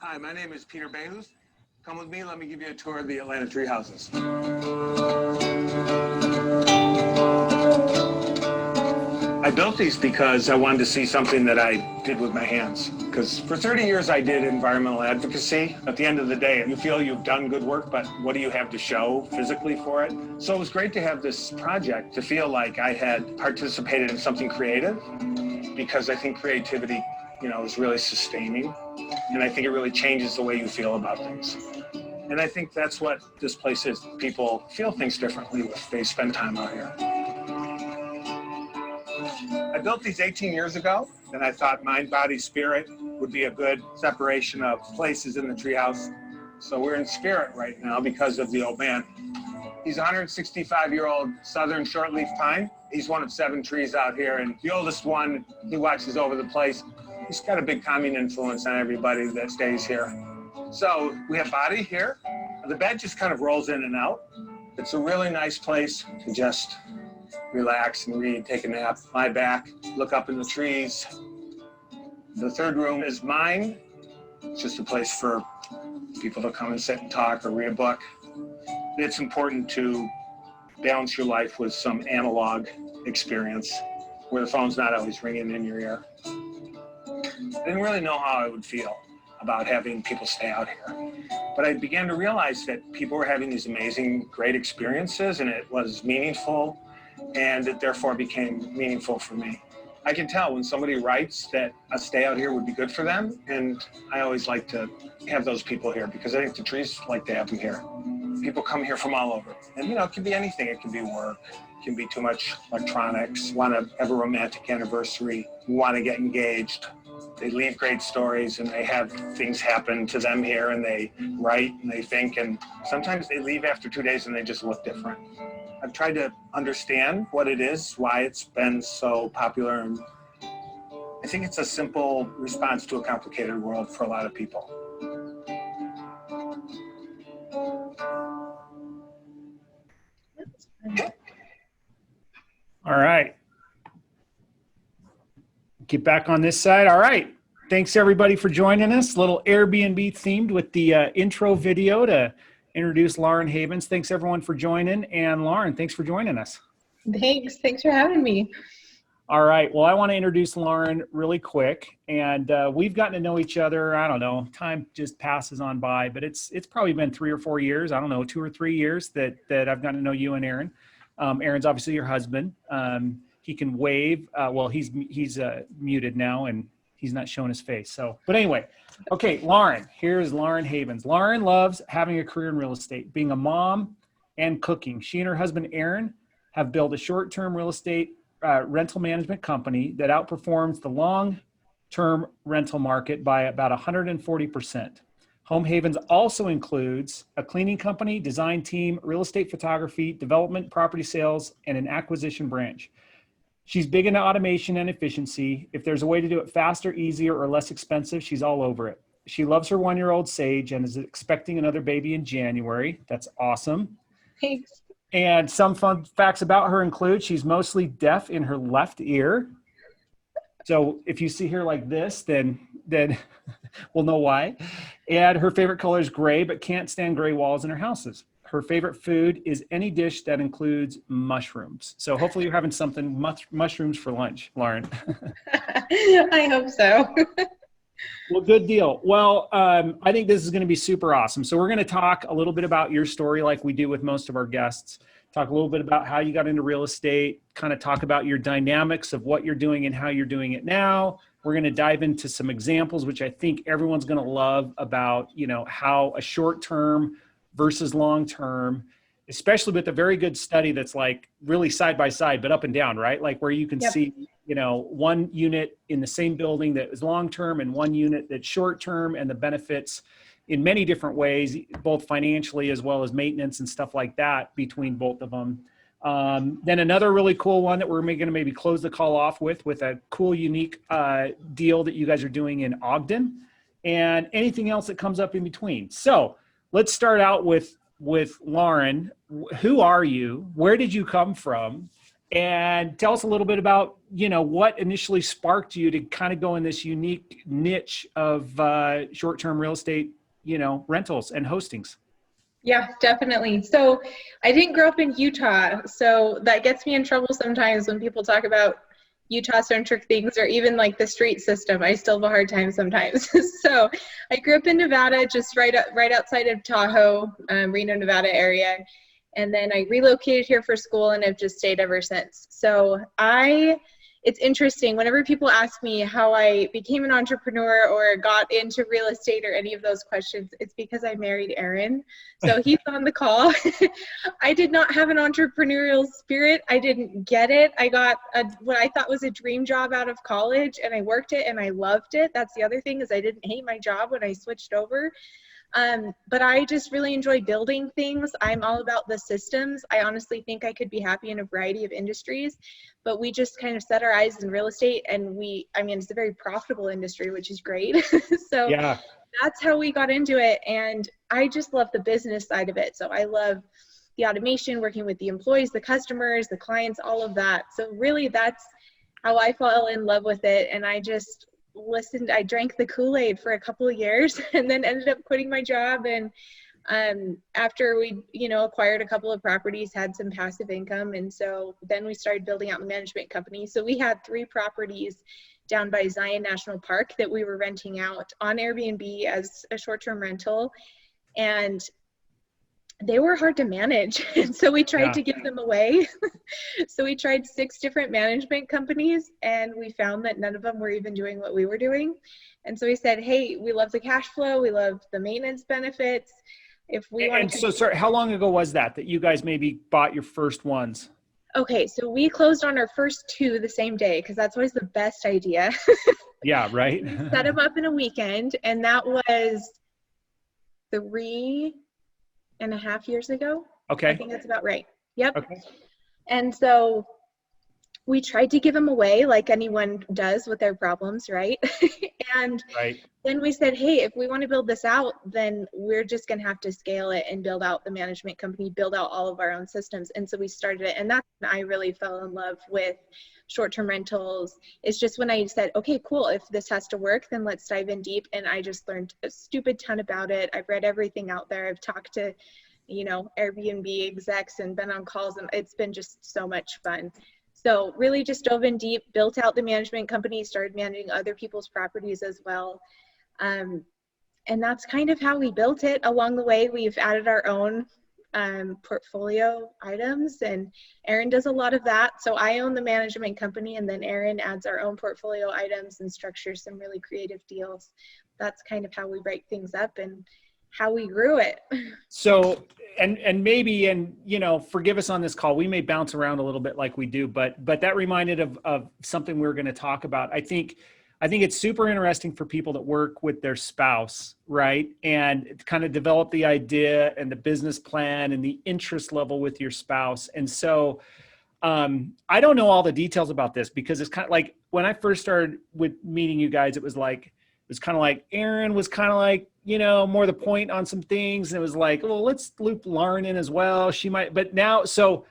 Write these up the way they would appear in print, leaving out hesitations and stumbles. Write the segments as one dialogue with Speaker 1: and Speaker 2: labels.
Speaker 1: Hi, my name is Peter Behus. Come with me, let me give you a tour of the Atlanta tree houses. I built these because I wanted to see something that I did with my hands. Because for 30 years I did environmental advocacy. At the end of the day, you feel you've done good work, but what do you have to show physically for it? So it was great to have this project to feel like I had participated in something creative, because I think creativity, is really sustaining. And I think it really changes the way you feel about things. And I think that's what this place is. People feel things differently if they spend time out here. I built these 18 years ago, and I thought mind, body, spirit would be a good separation of places in the treehouse. So we're in spirit right now because of the old man. He's a 165-year-old southern shortleaf pine. He's one of 7 trees out here, and the oldest one, he watches over the place. He's got a big calming influence on everybody that stays here. So we have body here. The bed just kind of rolls in and out. It's a really nice place to just relax and read, take a nap, lie back, look up in the trees. The third room is mine. It's just a place for people to come and sit and talk or read a book. It's important to balance your life with some analog experience where the phone's not always ringing in your ear. I didn't really know how I would feel about having people stay out here. But I began to realize that people were having these amazing, great experiences, and it was meaningful, and it therefore became meaningful for me. I can tell when somebody writes that a stay out here would be good for them, and I always like to have those people here because I think the trees like to have them here. People come here from all over, and it can be anything. It can be work, it can be too much electronics, want to have a romantic anniversary, want to get engaged. They leave great stories and they have things happen to them here, and they write and they think, and sometimes they leave after 2 days and they just look different. I've tried to understand what it is, why it's been so popular, and I think it's a simple response to a complicated world for a lot of people.
Speaker 2: All right. Get back on this side. All right. Thanks everybody for joining us. A little Airbnb themed with the intro video to introduce Lauren Havens. Thanks everyone for joining. And Lauren, thanks for joining us.
Speaker 3: Thanks for having me.
Speaker 2: All right. Well, I want to introduce Lauren really quick. And we've gotten to know each other. I don't know. Time just passes on by, but it's probably been 3 or 4 years. I don't know, 2 or 3 years that I've gotten to know you and Aaron. Aaron's obviously your husband. He can wave. Well, he's muted now and he's not showing his face. So, but anyway, okay, Lauren, here's Lauren Havens. Lauren loves having a career in real estate, being a mom and cooking. She and her husband, Aaron, have built a short-term real estate rental management company that outperforms the long-term rental market by about 140%. Home Havens also includes a cleaning company, design team, real estate photography, development, property sales, and an acquisition branch. She's big into automation and efficiency. If there's a way to do it faster, easier, or less expensive, she's all over it. She loves her 1-year-old Sage and is expecting another baby in January. That's awesome.
Speaker 3: Thanks.
Speaker 2: And some fun facts about her include she's mostly deaf in her left ear. So if you see her like this, then we'll know why. And her favorite color is gray, but can't stand gray walls in her houses. Her favorite food is any dish that includes mushrooms. So hopefully you're having something mushrooms for lunch, Lauren.
Speaker 3: I hope so.
Speaker 2: Well, good deal. Well, I think this is going to be super awesome. So we're going to talk a little bit about your story like we do with most of our guests. Talk a little bit about how you got into real estate, kind of talk about your dynamics of what you're doing and how you're doing it now. We're going to dive into some examples, which I think everyone's going to love about, how a short-term versus long-term, especially with a very good study that's like really side by side, but up and down, right? Like where you can see, one unit in the same building that is long-term and one unit that's short-term, and the benefits in many different ways, both financially as well as maintenance and stuff like that between both of them. Then another really cool one that we're going to maybe close the call off with a cool, unique deal that you guys are doing in Ogden, and anything else that comes up in between. So let's start out with Lauren. Who are you? Where did you come from? And tell us a little bit about, what initially sparked you to kind of go in this unique niche of short-term real estate, rentals and hostings.
Speaker 3: Yeah, definitely. So I didn't grow up in Utah, so that gets me in trouble sometimes when people talk about Utah-centric things or even like the street system. I still have a hard time sometimes. So I grew up in Nevada, just right outside of Tahoe, Reno, Nevada area. And then I relocated here for school and have just stayed ever since. So it's interesting whenever people ask me how I became an entrepreneur or got into real estate or any of those questions, it's because I married Aaron. So he's on the call. I did not have an entrepreneurial spirit. I didn't get it. I got what I thought was a dream job out of college, and I worked it and I loved it. That's the other thing, is I didn't hate my job when I switched over. But I just really enjoy building things. I'm all about the systems. I honestly think I could be happy in a variety of industries, but we just kind of set our eyes in real estate, and it's a very profitable industry, which is great. So
Speaker 2: Yeah.
Speaker 3: that's how we got into it. And I just love the business side of it. So I love the automation, working with the employees, the customers, the clients, all of that. So really that's how I fell in love with it. And I just I drank the Kool-Aid for a couple of years and then ended up quitting my job. And after we, acquired a couple of properties, had some passive income. And so then we started building out the management company. So we had 3 properties down by Zion National Park that we were renting out on Airbnb as a short-term rental. And they were hard to manage. And so we tried to give them away. So we tried 6 different management companies, and we found that none of them were even doing what we were doing. And so we said, hey, we love the cash flow. We love the maintenance benefits. If we want
Speaker 2: to. So sorry, how long ago was that you guys maybe bought your first ones?
Speaker 3: Okay. So we closed on our first 2 the same day, because that's always the best idea.
Speaker 2: Yeah. Right.
Speaker 3: We set them up in a weekend, and that was 3.5 years ago.
Speaker 2: Okay.
Speaker 3: I think that's about right. Yep.
Speaker 2: Okay.
Speaker 3: And so we tried to give them away like anyone does with their problems, right? And then we said, hey, if we want to build this out, then we're just going to have to scale it and build out the management company, build out all of our own systems. And so we started it. And that's when I really fell in love with short-term rentals. It's just when I said, okay, cool, if this has to work, then let's dive in deep. And I just learned a stupid ton about it. I've read everything out there. I've talked to Airbnb execs and been on calls, and it's been just so much fun. So really just dove in deep, built out the management company, started managing other people's properties as well. And that's kind of how we built it. Along the way, we've added our own portfolio items, and Aaron does a lot of that. So I own the management company, and then Aaron adds our own portfolio items and structures some really creative deals. That's kind of how we break things up and how we grew it.
Speaker 2: So, and maybe, forgive us on this call, we may bounce around a little bit like we do, but that reminded of something we were going to talk about. I think it's super interesting for people that work with their spouse, right? And kind of develop the idea and the business plan and the interest level with your spouse. And so, I don't know all the details about this, because it's kind of like when I first started with meeting you guys, it was kind of like Aaron was kind of like, more the point on some things. And it was like, well, let's loop Lauren in as well. She might, but now, so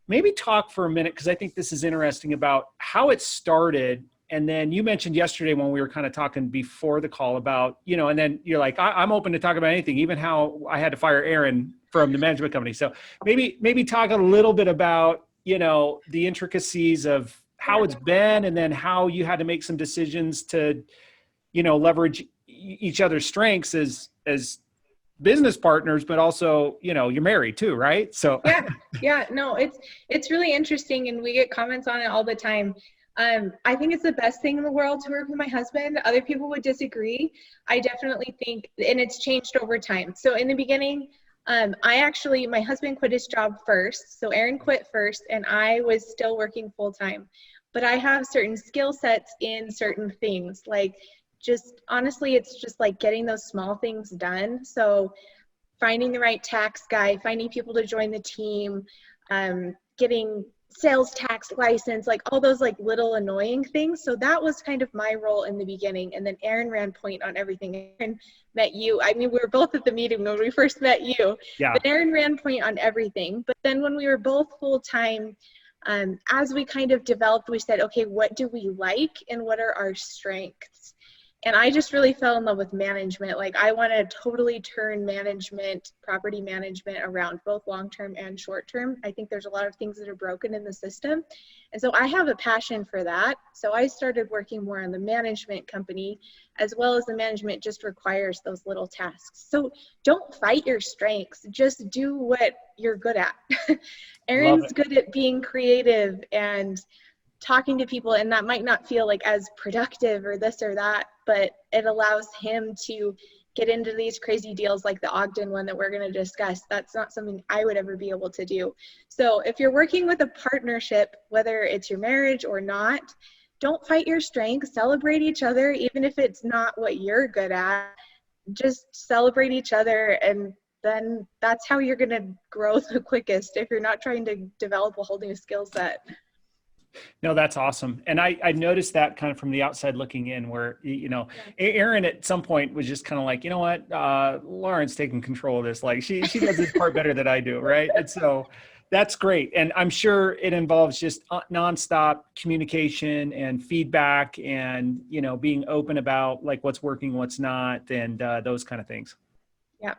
Speaker 2: maybe talk for a minute, because I think this is interesting about how it started. And then you mentioned yesterday when we were kind of talking before the call about, and then you're like, I'm open to talk about anything, even how I had to fire Aaron from the management company. So maybe talk a little bit about, the intricacies of how it's been, and then how you had to make some decisions to, leverage each other's strengths as business partners, but also, you're married too, right? So
Speaker 3: yeah, no, it's really interesting, and we get comments on it all the time. I think it's the best thing in the world to work with my husband. Other people would disagree. I definitely think, and it's changed over time. So in the beginning, my husband quit his job first. So Aaron quit first, and I was still working full time. But I have certain skill sets in certain things, like just honestly, it's just like getting those small things done. So finding the right tax guy, finding people to join the team, getting sales tax license, like all those like little annoying things. So that was kind of my role in the beginning. And then Aaron ran point on everything. Aaron met you. I mean, we were both at the meeting when we first met you.
Speaker 2: Yeah.
Speaker 3: But Aaron ran point on everything. But then when we were both full time, As we kind of developed, we said, okay, what do we like and what are our strengths? And I just really fell in love with management. Like, I want to totally turn management, property management around, both long-term and short-term. I think there's a lot of things that are broken in the system. And so I have a passion for that. So I started working more on the management company, as well as the management just requires those little tasks. So don't fight your strengths, just do what you're good at. Aaron's good at being creative and talking to people, and that might not feel like as productive or this or that, but it allows him to get into these crazy deals like the Ogden one that we're going to discuss. That's not something I would ever be able to do. So if you're working with a partnership, whether it's your marriage or not, don't fight your strengths, celebrate each other, even if it's not what you're good at. Just celebrate each other, and then that's how you're going to grow the quickest if you're not trying to develop a whole new skill set.
Speaker 2: No, that's awesome. And I noticed that kind of from the outside looking in, where, you know, Erin at some point was just kind of like, you know what, Lauren's taking control of this. Like, she does this part better than I do. Right. And so that's great. And I'm sure it involves just nonstop communication and feedback and, you know, being open about like what's working, what's not, and those kind of things.
Speaker 3: Yeah.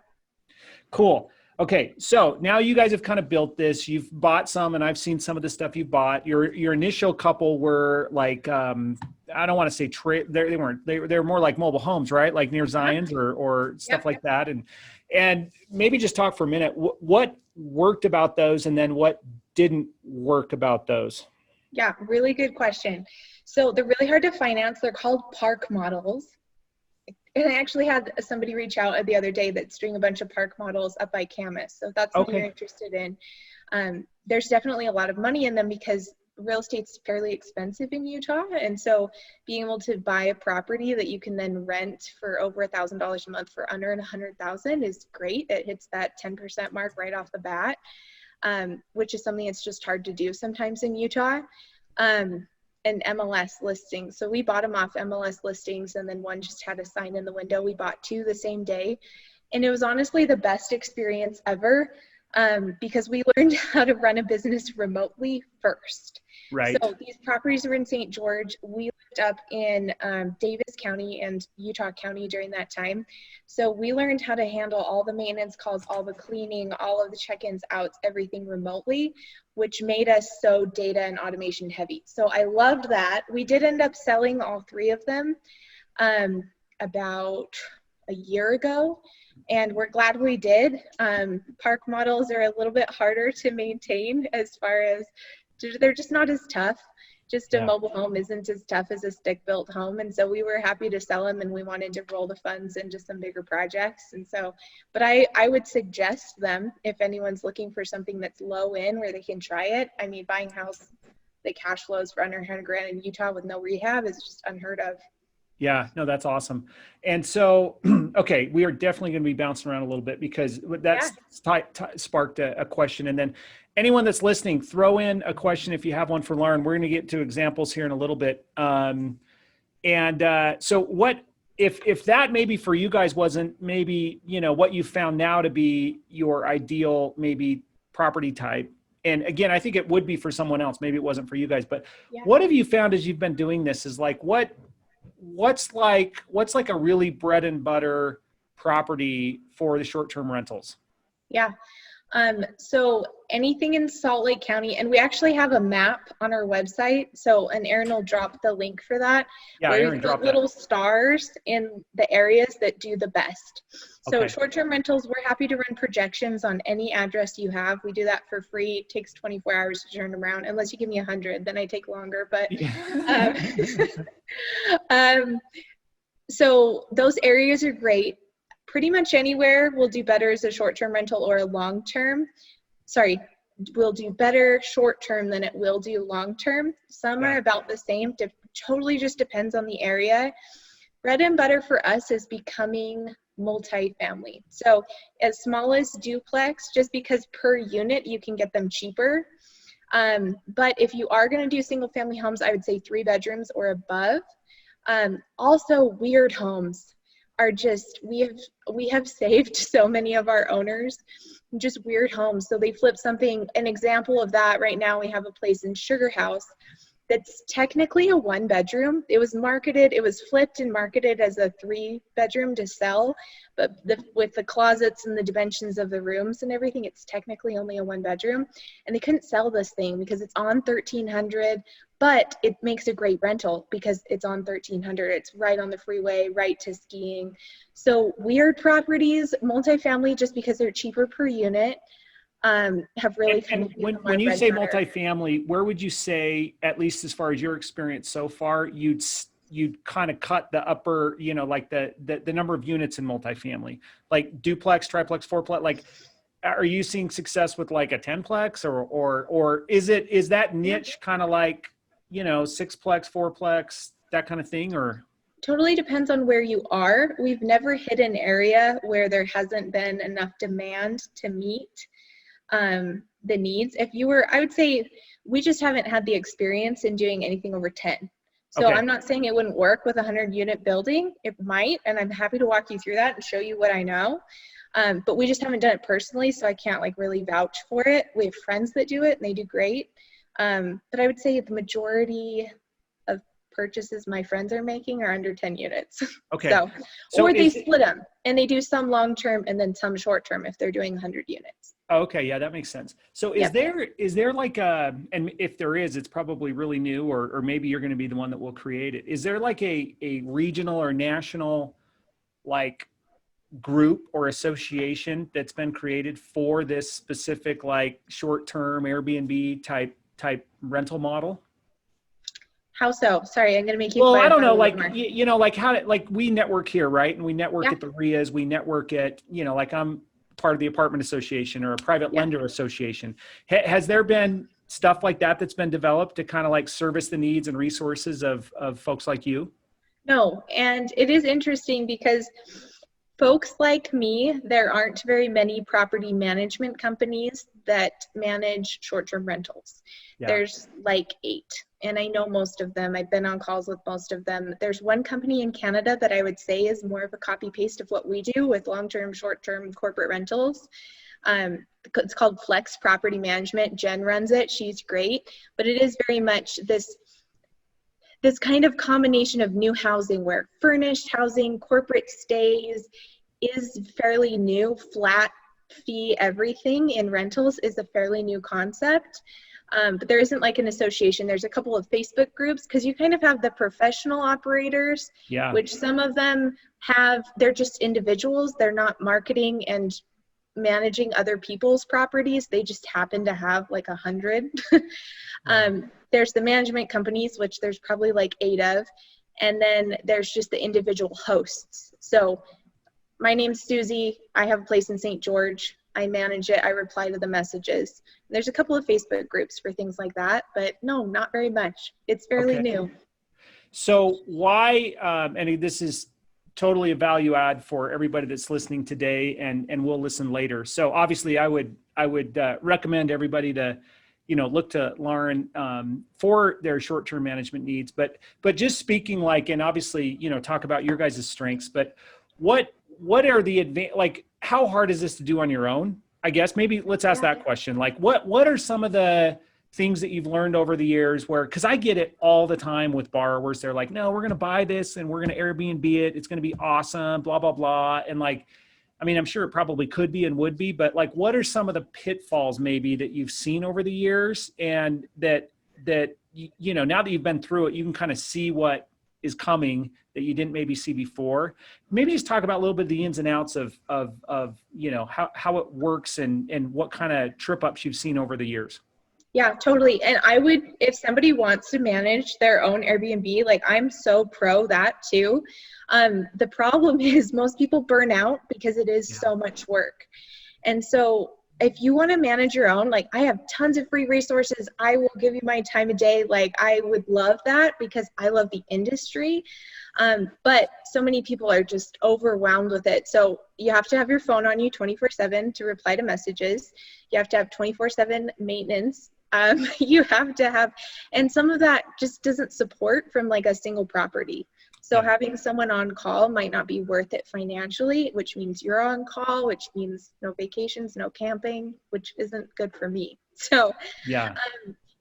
Speaker 2: Cool. Okay, so now you guys have kind of built this. You've bought some, and I've seen some of the stuff you bought. Your initial couple were like, I don't want to say they weren't. They were more like mobile homes, right? Like near Zion's or stuff like that. And maybe just talk for a minute. What worked about those, and then what didn't work about those?
Speaker 3: Yeah, really good question. So they're really hard to finance. They're called park models. And I actually had somebody reach out the other day that's doing a bunch of park models up by Camas. So if that's something you're interested in. There's definitely a lot of money in them because real estate's fairly expensive in Utah. And so being able to buy a property that you can then rent for over $1,000 a month for under $100,000 is great. It hits that 10% mark right off the bat, which is something that's just hard to do sometimes in Utah. And MLS listings. So we bought them off MLS listings, and then one just had a sign in the window. We bought two the same day. And it was honestly the best experience ever because we learned how to run a business remotely first.
Speaker 2: Right.
Speaker 3: So these properties were in St. George. We lived up in Davis County and Utah County during that time. So we learned how to handle all the maintenance calls, all the cleaning, all of the check-ins, outs, everything remotely, which made us so data and automation heavy. So I loved that. We did end up selling all three of them about a year ago, and we're glad we did. Park models are a little bit harder to maintain as far as they're just not as tough. Just a mobile home isn't as tough as a stick-built home. And so we were happy to sell them, and we wanted to roll the funds into some bigger projects. And so, but I would suggest them if anyone's looking for something that's low in where they can try it. I mean, buying a house that cash flows for under $100,000 in Utah with no rehab is just unheard of.
Speaker 2: Yeah, no, that's awesome. And so, okay, we are definitely going to be bouncing around a little bit because that's sparked a question. And then anyone that's listening, throw in a question if you have one for Lauren. We're going to get to examples here in a little bit. So what, if that maybe for you guys wasn't maybe, you know, what you found now to be your ideal maybe property type. And again, I think it would be for someone else. Maybe it wasn't for you guys, but what have you found as you've been doing this is like, what's like a really bread and butter property for the short-term rentals?
Speaker 3: Yeah. So anything in Salt Lake County, and we actually have a map on our website. So, and Aaron will drop the link for that.
Speaker 2: Yeah,
Speaker 3: where
Speaker 2: Aaron dropped
Speaker 3: little stars in the areas that do the best. So short-term rentals, we're happy to run projections on any address you have. We do that for free. It takes 24 hours to turn around, unless you give me 100, then I take longer. But so those areas are great. Pretty much anywhere will do better as a short-term rental or a long-term. Sorry, will do better short-term than it will do long-term. Some are about the same. Totally just depends on the area. Bread and butter for us is becoming multifamily. So as small as duplex, just because per unit you can get them cheaper. But if you are going to do single-family homes, I would say 3 bedrooms or above. Also, weird homes are just, we have saved so many of our owners just weird homes. So they flip something. An example of that right now, we have a place in Sugar House that's technically a 1-bedroom. It was flipped and marketed as a 3-bedroom to sell, but with the closets and the dimensions of the rooms and everything, it's technically only a 1-bedroom. And they couldn't sell this thing because it's on 1300, but it makes a great rental because it's on 1300. It's right on the freeway, right to skiing. So weird properties, multifamily, just because they're cheaper per unit, have really kind of
Speaker 2: when you say multifamily, where would you say, at least as far as your experience so far, you'd kind of cut the upper, like the number of units in multifamily, like duplex, triplex, fourplex? Like, are you seeing success with like a 10plex or is that niche kind of like, 6plex, 4plex, that kind of thing? Or
Speaker 3: totally depends on where you are. We've never hit an area where there hasn't been enough demand to meet the needs. I would say we just haven't had the experience in doing anything over 10. So okay. I'm not saying it wouldn't work with a 100-unit building. It might, and I'm happy to walk you through that and show you what I know. But we just haven't done it personally, so I can't like really vouch for it. We have friends that do it and they do great. But I would say the majority of purchases my friends are making are under 10 units. Okay. So or they split them and they do some long-term and then some short-term if they're doing 100 units.
Speaker 2: Okay. Yeah, that makes sense. So is there like and if there is, it's probably really new or maybe you're going to be the one that will create it. Is there like a regional or national like group or association that's been created for this specific like short-term Airbnb type rental model?
Speaker 3: How so? Sorry, I'm going to make you.
Speaker 2: Well, I don't know, like, like we network here, right? And we network at the RIAs, we network at, like I'm part of the apartment association or a private lender association. Has there been stuff like that that's been developed to kind of like service the needs and resources of folks like you?
Speaker 3: No, and it is interesting because folks like me, there aren't very many property management companies that manage short-term rentals. Yeah. There's like 8, and I know most of them. I've been on calls with most of them. There's one company in Canada that I would say is more of a copy-paste of what we do with long-term, short-term corporate rentals. It's called Flex Property Management. Jen runs it. She's great, but it is very much this kind of combination of new housing where furnished housing, corporate stays is fairly new. Flat fee everything in rentals is a fairly new concept. But there isn't like an association. There's a couple of Facebook groups because you kind of have the professional operators, which some of them they're just individuals. They're not marketing and managing other people's properties. They just happen to have like 100. There's the management companies, which there's probably like 8 of. And then there's just the individual hosts. So my name's Susie. I have a place in St. George. I manage it. I reply to the messages. There's a couple of Facebook groups for things like that, but no, not very much. It's fairly new.
Speaker 2: So why, and this is totally a value add for everybody that's listening today and will listen later. So obviously I would recommend everybody to, look to Lauren for their short-term management needs, but just speaking like, and obviously, talk about your guys' strengths, but what are the like, how hard is this to do on your own? I guess maybe let's ask that question. Like what are some of the things that you've learned over the years cause I get it all the time with borrowers. They're like, no, we're going to buy this and we're going to Airbnb it. It's going to be awesome, blah, blah, blah. And like, I mean, I'm sure it probably could be and would be, but like, what are some of the pitfalls maybe that you've seen over the years and that, now that you've been through it, you can kind of see what is coming that you didn't maybe see before. Maybe just talk about a little bit of the ins and outs of how it works and what kind of trip ups you've seen over the years.
Speaker 3: Yeah, totally. And I would, if somebody wants to manage their own Airbnb, like I'm so pro that too. The problem is most people burn out because it is so much work. And so if you want to manage your own, like I have tons of free resources. I will give you my time of day. Like I would love that because I love the industry. But so many people are just overwhelmed with it. So you have to have your phone on you 24/7 to reply to messages. You have to have 24/7 maintenance. You have to have, and some of that just doesn't support from like a single property. So
Speaker 2: Yeah.
Speaker 3: having someone on call might not be worth it financially, which means you're on call, which means no vacations, no camping, which isn't good for me. So
Speaker 2: Yeah.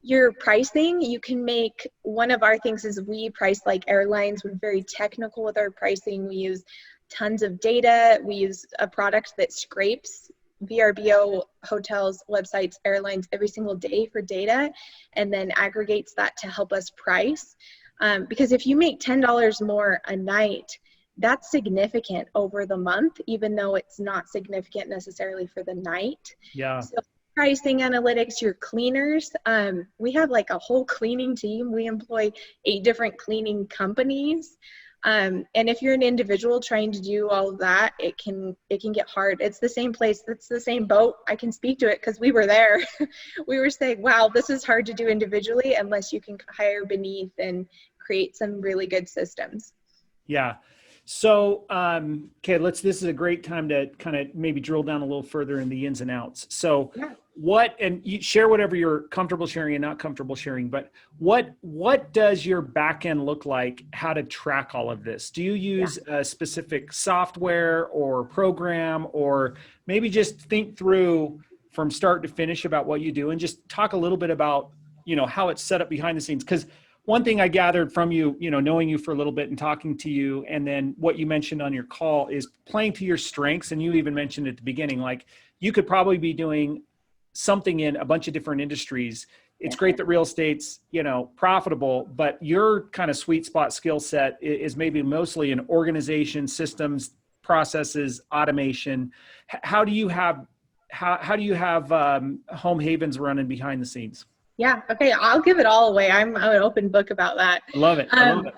Speaker 3: your pricing, you can make, one of our things is we price like airlines. We're very technical with our pricing. We use tons of data. We use a product that scrapes VRBO hotels, websites, airlines every single day for data, and then aggregates that to help us price. Because if you make $10 more a night, that's significant over the month, even though it's not significant necessarily for the night.
Speaker 2: Yeah.
Speaker 3: So pricing analytics, your cleaners, we have like a whole cleaning team. We employ 8 different cleaning companies. And if you're an individual trying to do all of that, it can get hard. It's the same place, it's the same boat. I can speak to it because we were there. We were saying, wow, this is hard to do individually unless you can hire beneath and create some really good systems.
Speaker 2: Yeah. So, okay, this is a great time to kind of maybe drill down a little further in the ins and outs. So
Speaker 3: Yeah.
Speaker 2: and you share whatever you're comfortable sharing and not comfortable sharing, but what does your back end look like, how to track all of this? Do you use a specific software or program, or maybe just think through from start to finish about what you do and just talk a little bit about, how it's set up behind the scenes? Because one thing I gathered from you, knowing you for a little bit and talking to you, and then what you mentioned on your call is playing to your strengths. And you even mentioned at the beginning, like you could probably be doing something in a bunch of different industries. It's great that real estate's, profitable, but your kind of sweet spot skill set is maybe mostly in organization, systems, processes, automation. How do you have Home Havens running behind the scenes?
Speaker 3: Yeah. Okay. I'll give it all away. I'm an open book about that.
Speaker 2: I love it. I love it.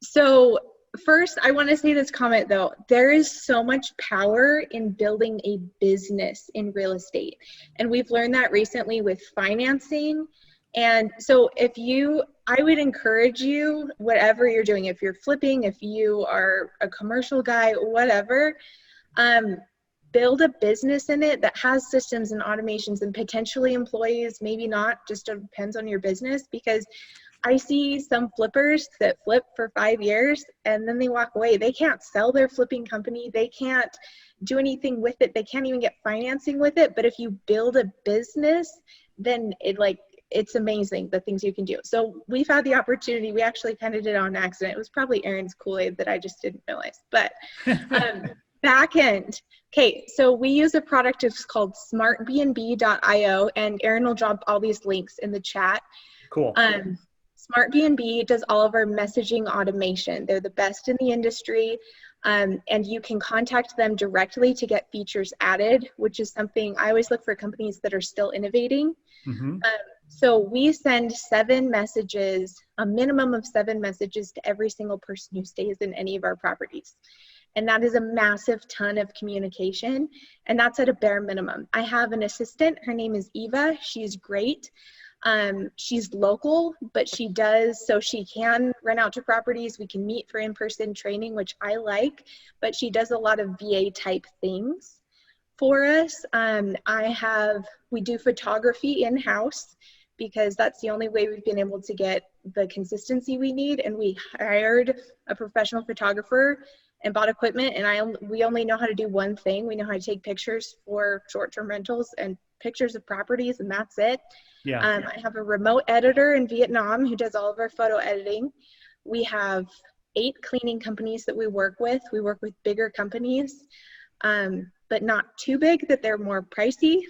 Speaker 3: So first, I want to say this comment though. There is so much power in building a business in real estate. And we've learned that recently with financing. And so I would encourage you, whatever you're doing, if you're flipping, if you are a commercial guy, whatever, build a business in it that has systems and automations and potentially employees, maybe not, just depends on your business. Because I see some flippers that flip for 5 years and then they walk away. They can't sell their flipping company. They can't do anything with it. They can't even get financing with it. But if you build a business, then it's amazing the things you can do. So we've had the opportunity. We actually kind of did it on accident. It was probably Aaron's Kool-Aid that I just didn't realize. But back end. Okay, so we use a product. It's called smartbnb.io, and Aaron will drop all these links in the chat.
Speaker 2: Cool.
Speaker 3: SmartBnB does all of our messaging automation. They're the best in the industry, and you can contact them directly to get features added, which is something I always look for companies that are still innovating.
Speaker 2: Mm-hmm.
Speaker 3: So we send 7 messages, a minimum of 7 messages to every single person who stays in any of our properties. And that is a massive ton of communication, and that's at a bare minimum. I have an assistant. Her name is Eva. She's great. She's local, but she can run out to properties. We can meet for in-person training, which I like, but she does a lot of VA type things for us. We do photography in-house because that's the only way we've been able to get the consistency we need. And we hired a professional photographer and bought equipment, and we only know how to do one thing. We know how to take pictures for short-term rentals and pictures of properties, and that's it.
Speaker 2: Yeah.
Speaker 3: I have a remote editor in Vietnam who does all of our photo editing. We have 8 cleaning companies that we work with. We work with bigger companies, but not too big that they're more pricey,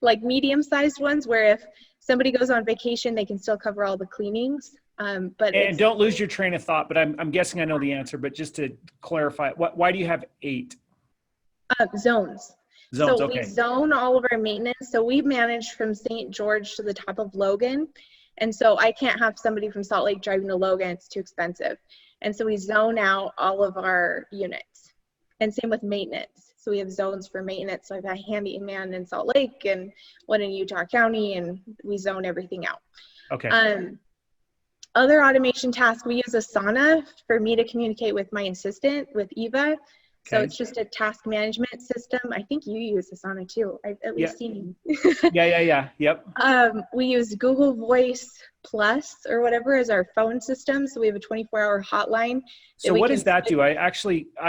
Speaker 3: like medium-sized ones where if somebody goes on vacation, they can still cover all the cleanings. And
Speaker 2: don't lose your train of thought, but I'm guessing I know the answer, but just to clarify, why do you have 8?
Speaker 3: Zones.
Speaker 2: Zones,
Speaker 3: so
Speaker 2: okay.
Speaker 3: We zone all of our maintenance. So we manage from St. George to the top of Logan. And so I can't have somebody from Salt Lake driving to Logan. It's too expensive. And so we zone out all of our units. And same with maintenance. So we have zones for maintenance. So I've got a handyman in Salt Lake and one in Utah County, and we zone everything out.
Speaker 2: Okay.
Speaker 3: Other automation tasks, we use Asana for me to communicate with my assistant, with Eva. So it's just a task management system. I think you use this on it too. I've at least seen you.
Speaker 2: Yeah. Yep.
Speaker 3: We use Google Voice Plus or whatever as our phone system. So we have a 24-hour hotline.
Speaker 2: So what does that do? I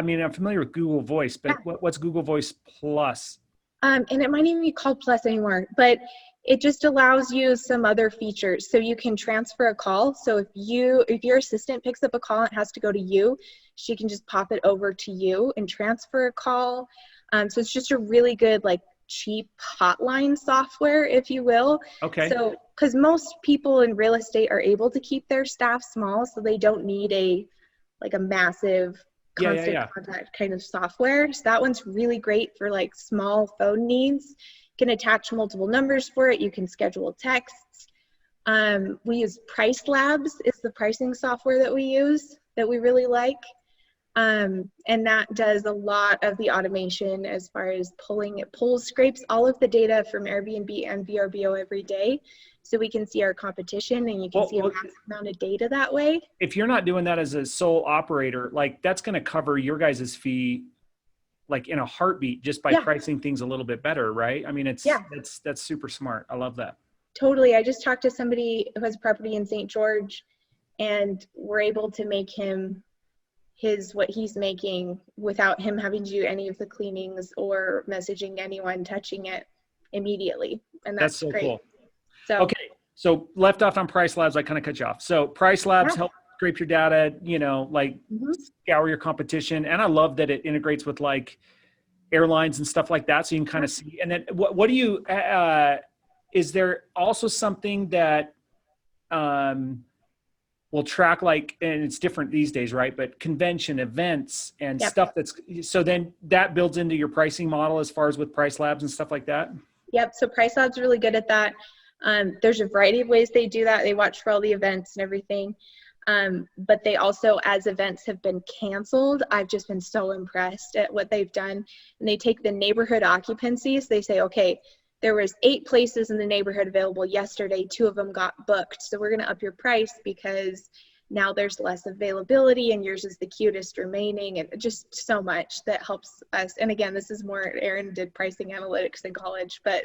Speaker 2: mean, I'm familiar with Google Voice, but what's Google Voice Plus?
Speaker 3: And it might even be called Plus anymore, but it just allows you some other features. So you can transfer a call. So if your assistant picks up a call and it has to go to you, she can just pop it over to you and transfer a call. So it's just a really good, like, cheap hotline software, if you will.
Speaker 2: Okay.
Speaker 3: So, because most people in real estate are able to keep their staff small, so they don't need a massive constant contact kind of software. So that one's really great for like small phone needs. You can attach multiple numbers for it. You can schedule texts. We use PriceLab is the pricing software that we use that we really like. And that does a lot of the automation as far as scrapes all of the data from Airbnb and VRBO every day. So we can see our competition and you can see a massive amount of data that way.
Speaker 2: If you're not doing that as a sole operator, like that's going to cover your guys' fee, like in a heartbeat, just by pricing things a little bit better, right? I mean, that's super smart. I love that.
Speaker 3: Totally. I just talked to somebody who has property in St. George and we're able to make him what he's making without him having to do any of the cleanings or messaging anyone touching it immediately. And that's
Speaker 2: so
Speaker 3: great.
Speaker 2: Cool.
Speaker 3: So,
Speaker 2: okay. So left off on PriceLabs, I kind of cut you off. So PriceLabs help scrape your data, scour your competition. And I love that it integrates with like airlines and stuff like that. So you can kind of see, and then what do you, is there also something that, will track, like, and it's different these days, right? But convention events and stuff so then that builds into your pricing model as far as with PriceLabs and stuff like that?
Speaker 3: Yep. So PriceLab's really good at that. There's a variety of ways they do that. They watch for all the events and everything. But they also, as events have been canceled, I've just been so impressed at what they've done. And they take the neighborhood occupancies. They say, okay, there was 8 places in the neighborhood available yesterday. 2 of them got booked. So we're going to up your price because now there's less availability and yours is the cutest remaining, and just so much that helps us. And again, this is more, Aaron did pricing analytics in college, but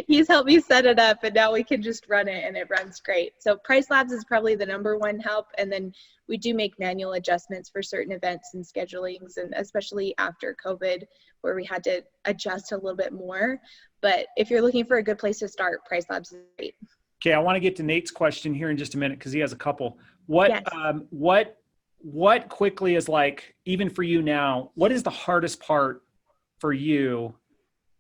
Speaker 3: he's helped me set it up and now we can just run it and it runs great. So PriceLabs is probably the #1 help. And then we do make manual adjustments for certain events and schedulings, and especially after COVID where we had to adjust a little bit more. But if you're looking for a good place to start, PriceLabs is great.
Speaker 2: Okay, I want to get to Nate's question here in just a minute because he has a couple. What quickly is, like, even for you now, what is the hardest part for you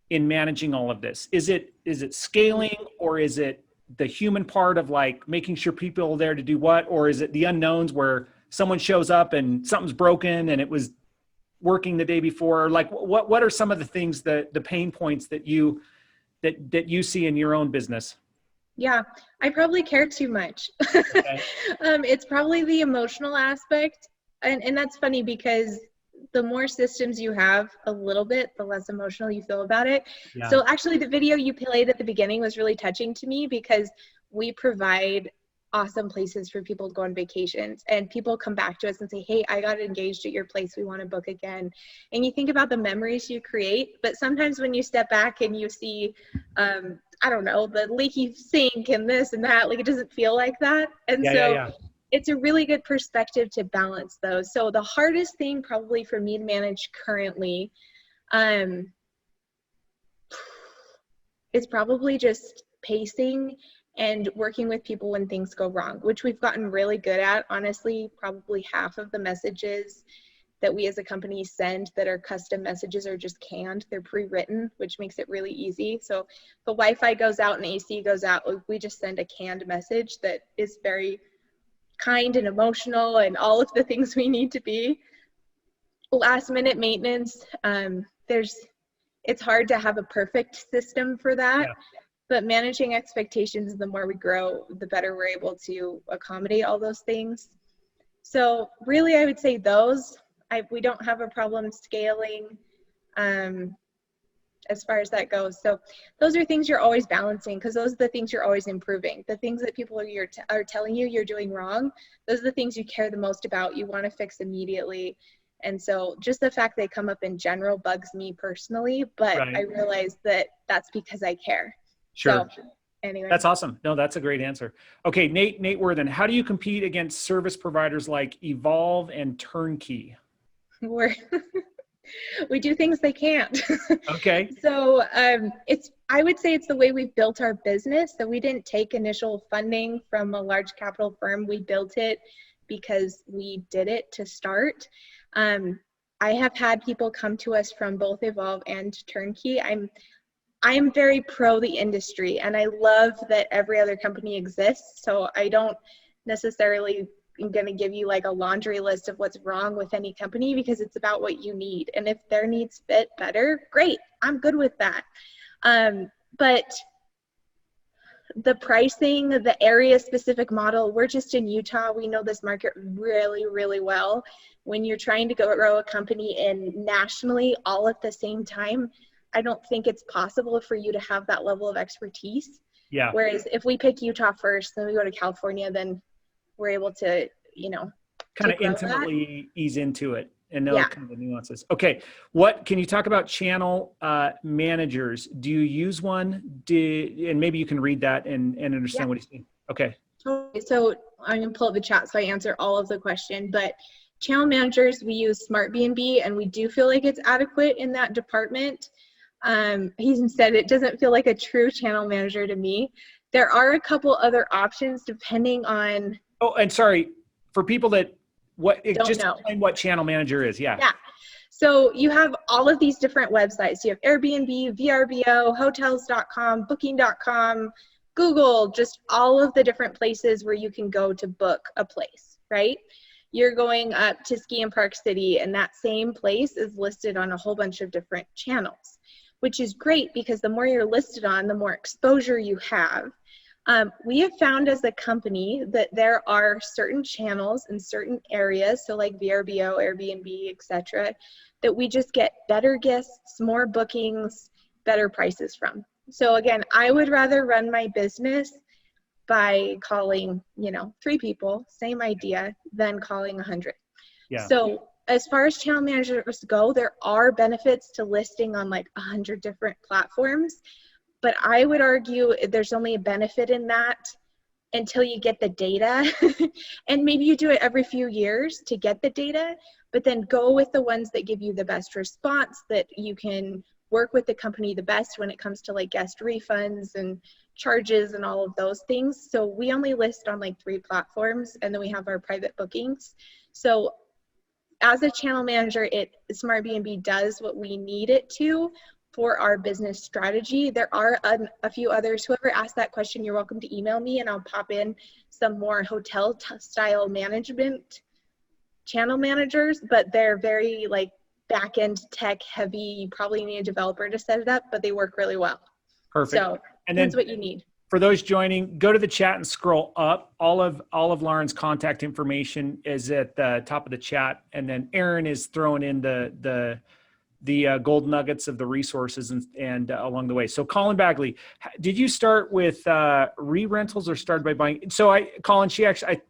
Speaker 2: in managing all of this? Is it scaling, or is it the human part of like making sure people are there to do what, or is it the unknowns where someone shows up and something's broken and it was working the day before? Like what are some of the things the pain points that you see in your own business?
Speaker 3: Yeah, I probably care too much. Okay. It's probably the emotional aspect. And that's funny because the more systems you have a little bit, the less emotional you feel about it. Yeah. So actually the video you played at the beginning was really touching to me because we provide awesome places for people to go on vacations, and people come back to us and say, hey, I got engaged at your place, we want to book again. And you think about the memories you create, but sometimes when you step back and you see, I don't know, the leaky sink and this and that, like it doesn't feel like that. And it's a really good perspective to balance those. So the hardest thing probably for me to manage currently is probably just pacing and working with people when things go wrong, which we've gotten really good at. Honestly, probably half of the messages that we as a company send that are custom messages are just canned. They're pre-written, which makes it really easy. So if the Wi-Fi goes out and AC goes out, we just send a canned message that is very kind and emotional and all of the things we need to be. Last minute maintenance, it's hard to have a perfect system for that. Yeah. But managing expectations, the more we grow, the better we're able to accommodate all those things. So really, I would say we don't have a problem scaling as far as that goes. So those are things you're always balancing, because those are the things you're always improving. The things that people are telling you you're doing wrong, those are the things you care the most about, you want to fix immediately. And so just the fact they come up in general bugs me personally, but
Speaker 2: Right.
Speaker 3: I realize that that's because I care.
Speaker 2: Sure.
Speaker 3: So anyway.
Speaker 2: That's awesome. No, that's a great answer. Okay, Nate Worthen, how do you compete against service providers like Evolve and Turnkey?
Speaker 3: We do things they can't.
Speaker 2: Okay.
Speaker 3: So I would say it's the way we've built our business. So we didn't take initial funding from a large capital firm. We built it because we did it to start. I have had people come to us from both Evolve and Turnkey. I'm very pro the industry, and I love that every other company exists. So I don't necessarily I'm going to give you like a laundry list of what's wrong with any company, because it's about what you need. And if their needs fit better, great. I'm good with that. But the pricing, the area specific model, we're just in Utah. We know this market really, really well. When you're trying to grow a company in nationally all at the same time, I don't think it's possible for you to have that level of expertise.
Speaker 2: Yeah.
Speaker 3: Whereas if we pick Utah first, then we go to California, then we're able to,
Speaker 2: kind of intimately ease into it and know
Speaker 3: Yeah.
Speaker 2: kind of the nuances. Okay. Can you talk about channel managers? Do you use one? And maybe you can read that and understand what he's saying. Okay.
Speaker 3: So I'm going to pull up the chat so I answer all of the question, but channel managers, we use SmartBnB, and we do feel like it's adequate in that department. He said it doesn't feel like a true channel manager to me. There are a couple other options depending on.
Speaker 2: Oh, and sorry for people that
Speaker 3: Don't know.
Speaker 2: Explain what channel manager is. Yeah.
Speaker 3: Yeah. So you have all of these different websites. You have Airbnb, VRBO, hotels.com, booking.com, Google, just all of the different places where you can go to book a place, right? You're going up to Ski and Park City, and that same place is listed on a whole bunch of different channels, which is great because the more you're listed on, the more exposure you have. We have found as a company that there are certain channels in certain areas, so like VRBO, Airbnb, etc., that we just get better guests, more bookings, better prices from. So again, I would rather run my business by calling, 3 people, same idea, than calling 100.
Speaker 2: Yeah.
Speaker 3: So as far as channel managers go, there are benefits to listing on like 100 different platforms. But I would argue there's only a benefit in that until you get the data. And maybe you do it every few years to get the data, but then go with the ones that give you the best response, that you can work with the company the best when it comes to like guest refunds and charges and all of those things. So we only list on like 3 platforms, and then we have our private bookings. So as a channel manager, SmartBnB does what we need it to for our business strategy. There are a few others. Whoever asked that question, you're welcome to email me, and I'll pop in some more hotel style management channel managers, but they're very like back-end tech heavy. You probably need a developer to set it up, but they work really well.
Speaker 2: Perfect.
Speaker 3: So
Speaker 2: and then
Speaker 3: that's what you need.
Speaker 2: For those joining, go to the chat and scroll up. All of Lauren's contact information is at the top of the chat, and then Aaron is throwing in the gold nuggets of the resources and along the way. So Colin Bagley, did you start with re-rentals or started by buying? So Colin,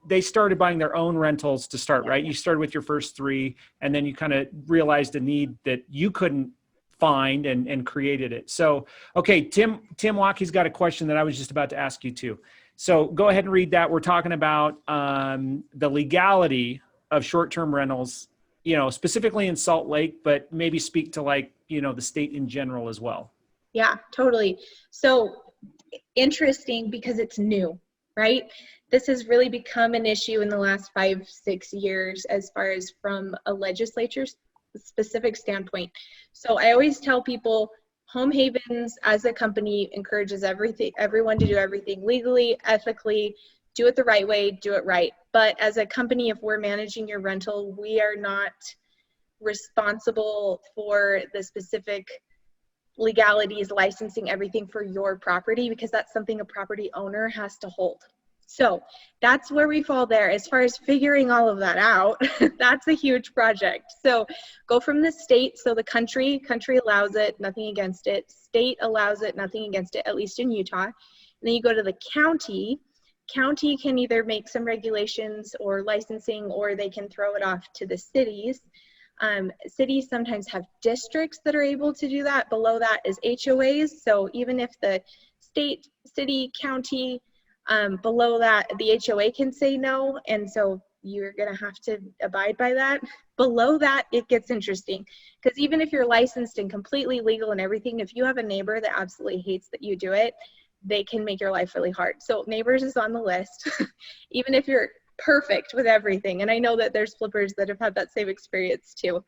Speaker 2: they started buying their own rentals to start, right? You started with your first 3, and then you kind of realized a need that you couldn't find and created it. So, okay, Tim Waukke's got a question that I was just about to ask you too. So go ahead and read that. We're talking about the legality of short-term rentals, specifically in Salt Lake, but maybe speak to the state in general as well.
Speaker 3: Yeah, totally. So interesting because it's new, right? This has really become an issue in the last 5-6 years as far as from a legislature's specific standpoint. So I always tell people Home Havens as a company encourages everyone to do everything legally, ethically, do it the right way, do it right. But as a company, if we're managing your rental, we are not responsible for the specific legalities, licensing, everything for your property, because that's something a property owner has to hold. So that's where we fall there. As far as figuring all of that out, that's a huge project. So go from the state. So the country allows it, nothing against it. State allows it, nothing against it, at least in Utah. And then you go to the county. County can either make some regulations or licensing, or they can throw it off to the cities. Cities sometimes have districts that are able to do that. Below that is HOAs. So even if the state, city, county, below that, the HOA can say no. And so you're going to have to abide by that. Below that, it gets interesting, because even if you're licensed and completely legal and everything, if you have a neighbor that absolutely hates that you do it, they can make your life really hard. So neighbors is on the list, even if you're perfect with everything. And I know that there's flippers that have had that same experience too.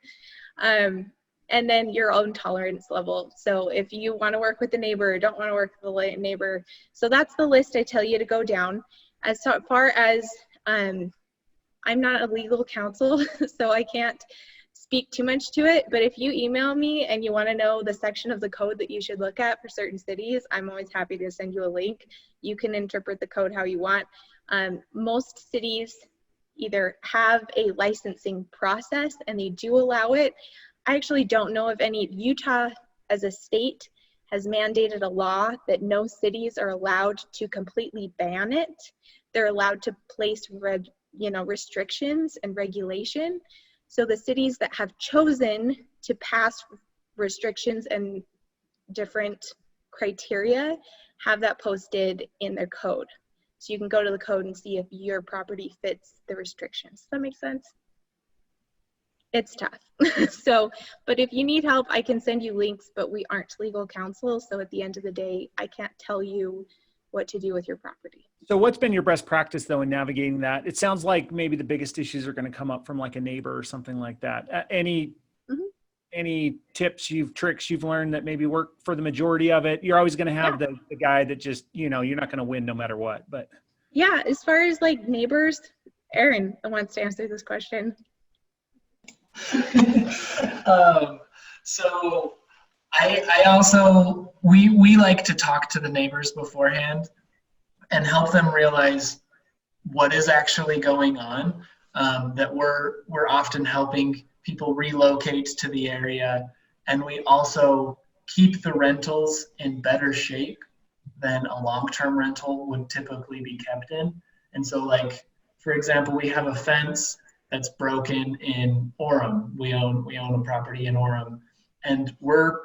Speaker 3: And then your own tolerance level. So if you want to work with the neighbor or don't want to work with the neighbor. So that's the list I tell you to go down. As far as, I'm not a legal counsel, so I can't speak too much to it. But if you email me and you want to know the section of the code that you should look at for certain cities, I'm always happy to send you a link. You can interpret the code how you want. Most cities either have a licensing process and they do allow it. I actually don't know if any. Utah as a state has mandated a law that no cities are allowed to completely ban it. They're allowed to place restrictions and regulation. So the cities that have chosen to pass restrictions and different criteria have that posted in their code. So you can go to the code and see if your property fits the restrictions. Does that make sense? It's tough. So, but if you need help, I can send you links, but we aren't legal counsel. So at the end of the day, I can't tell you what to do with your property.
Speaker 2: So what's been your best practice though in navigating that? It sounds like maybe the biggest issues are going to come up from like a neighbor or something like that. Any tips, tricks you've learned that maybe work for the majority of it? You're always going to have the guy that just, you're not going to win no matter what, but.
Speaker 3: Yeah, as far as like neighbors, Aaron wants to answer this question.
Speaker 4: So I also, we like to talk to the neighbors beforehand and help them realize what is actually going on, that we're often helping people relocate to the area, and we also keep the rentals in better shape than a long-term rental would typically be kept in. And so like, for example, we have a fence that's broken in Orem. We own a property in Orem, and we're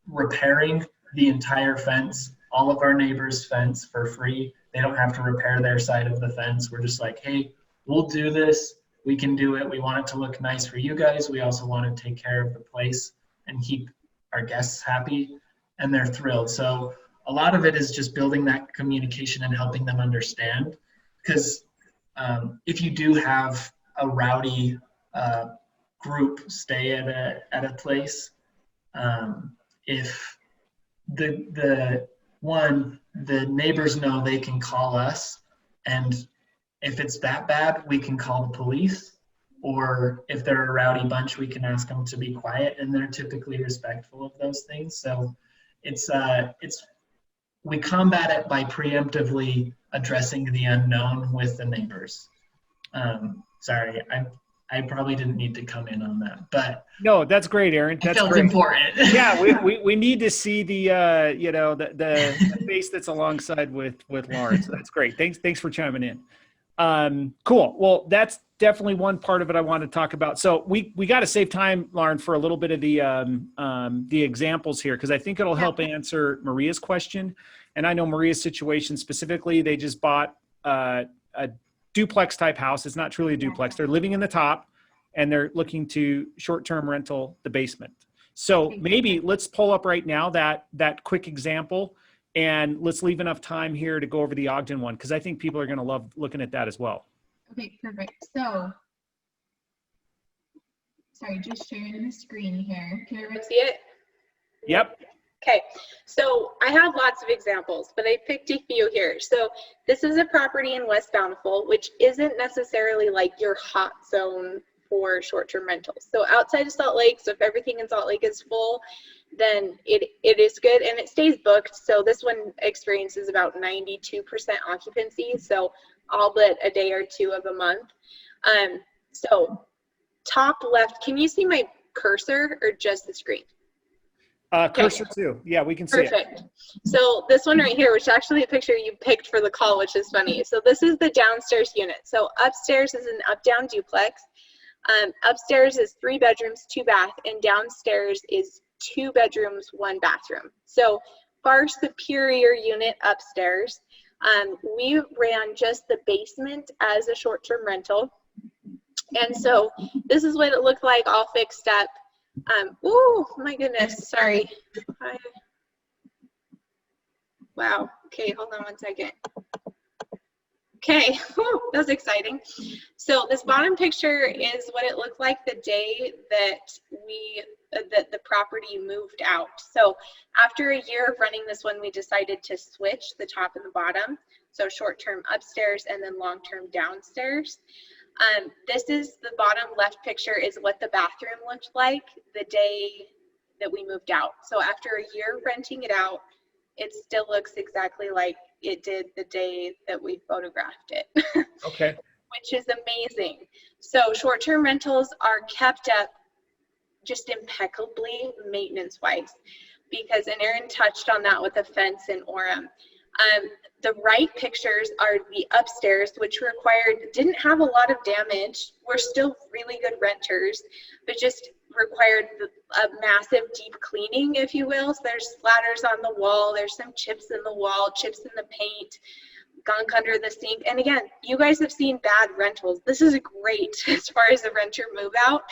Speaker 4: repairing the entire fence, all of our neighbors' fence for free. They don't have to repair their side of the fence. We're just like, hey, we'll do this. We can do it. We want it to look nice for you guys. We also want to take care of the place and keep our guests happy, and they're thrilled. So a lot of it is just building that communication and helping them understand, because if you do have a rowdy group stay at a place, if the neighbors know they can call us, and if it's that bad, we can call the police, or if they're a rowdy bunch, we can ask them to be quiet, and they're typically respectful of those things. So we combat it by preemptively addressing the unknown with the neighbors. Sorry, I probably didn't need to come in on that, but
Speaker 2: no, that's great, Aaron. That's
Speaker 4: felt
Speaker 2: great.
Speaker 4: Important.
Speaker 2: Yeah, we need to see the the face that's alongside with Lauren. So that's great. Thanks for chiming in. Cool. Well, that's definitely one part of it I want to talk about. So we got to save time, Lauren, for a little bit of the examples here, because I think it'll help answer Maria's question. And I know Maria's situation specifically. They just bought a duplex type house. It's not truly a duplex. They're living in the top, and they're looking to short-term rental the basement. So maybe let's pull up right now that quick example, and let's leave enough time here to go over the Ogden one, because I think people are going to love looking at that as well.
Speaker 3: Okay, perfect. So, sorry, just sharing the screen here. Can everyone see it?
Speaker 2: Yep.
Speaker 3: Okay, so I have lots of examples, but I picked a few here. So this is a property in West Bountiful, which isn't necessarily like your hot zone for short-term rentals. So outside of Salt Lake, so if everything in Salt Lake is full, then it is good, and it stays booked. So this one experiences about 92% occupancy, so all but a day or two of a month. So top left, can you see my cursor or just the screen?
Speaker 2: Cursor too. Yeah, we can see it.
Speaker 3: Perfect. So this one right here, which is actually a picture you picked for the call, which is funny. So this is the downstairs unit. So upstairs is an up-down duplex. Upstairs is 3 bedrooms, 2 bath, and downstairs is 2 bedrooms, 1 bathroom. So far superior unit upstairs. We ran just the basement as a short-term rental. And so this is what it looked like all fixed up. Oh my goodness, sorry. Wow, okay, hold on one second. Okay, that's exciting. So this bottom picture is what it looked like the day that the property moved out. So after a year of running this one, we decided to switch the top and the bottom. So short-term upstairs and then long-term downstairs. This is the bottom left picture is what the bathroom looked like the day that we moved out. So after a year renting it out, it still looks exactly like it did the day that we photographed it.
Speaker 2: Okay.
Speaker 3: Which is amazing. So short-term rentals are kept up just impeccably maintenance-wise, because, and Aaron touched on that with the fence in Orem. The right pictures are the upstairs, which didn't have a lot of damage. We're still really good renters, but just required a massive deep cleaning, if you will. So there's splatters on the wall, there's some chips in the wall, chips in the paint, gunk under the sink. And again, you guys have seen bad rentals. This is great as far as the renter move out,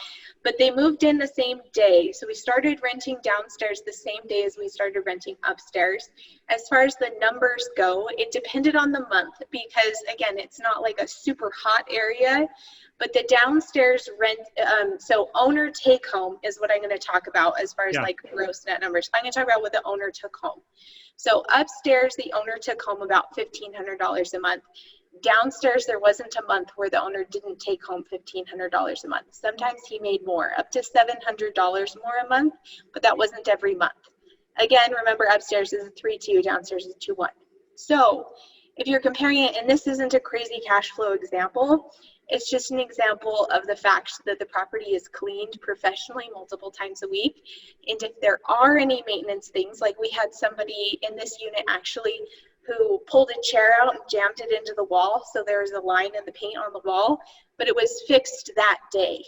Speaker 3: but they moved in the same day. So we started renting downstairs the same day as we started renting upstairs. As far as the numbers go, it depended on the month, because again, it's not like a super hot area, but the downstairs rent, so owner take home is what I'm going to talk about as far as like gross net numbers. I'm going to talk about what the owner took home. So upstairs, the owner took home about $1,500 a month. Downstairs, there wasn't a month where the owner didn't take home $1,500 a month. Sometimes he made more, up to $700 more a month, but that wasn't every month. Again, remember upstairs is a 3-2, downstairs is 2-1. So if you're comparing it, and this isn't a crazy cash flow example, it's just an example of the fact that the property is cleaned professionally multiple times a week. And if there are any maintenance things, like we had somebody in this unit actually who pulled a chair out and jammed it into the wall, so there was a line in the paint on the wall, but it was fixed that day.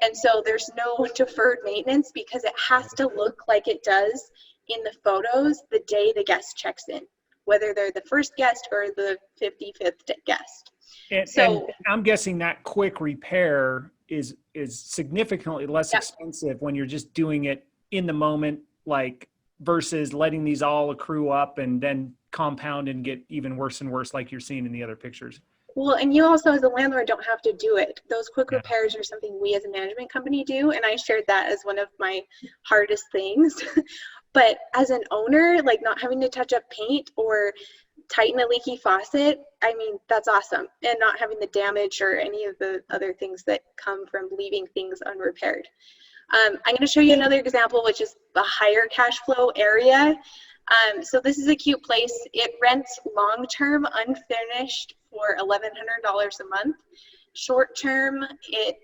Speaker 3: And so there's no deferred maintenance, because it has to look like it does in the photos the day the guest checks in, whether they're the first guest or the 55th guest.
Speaker 2: And I'm guessing that quick repair is significantly less expensive when you're just doing it in the moment, like versus letting these all accrue up and then compound and get even worse and worse, like you're seeing in the other pictures.
Speaker 3: Well, and you also as a landlord don't have to do it. Those quick repairs are something we as a management company do, and I shared that as one of my hardest things. But as an owner, like not having to touch up paint or tighten a leaky faucet, I mean, that's awesome. And not having the damage or any of the other things that come from leaving things unrepaired. I'm going to show you another example, which is the higher cash flow area. So this is a cute place. It rents long-term unfinished for $1,100 a month. Short-term, it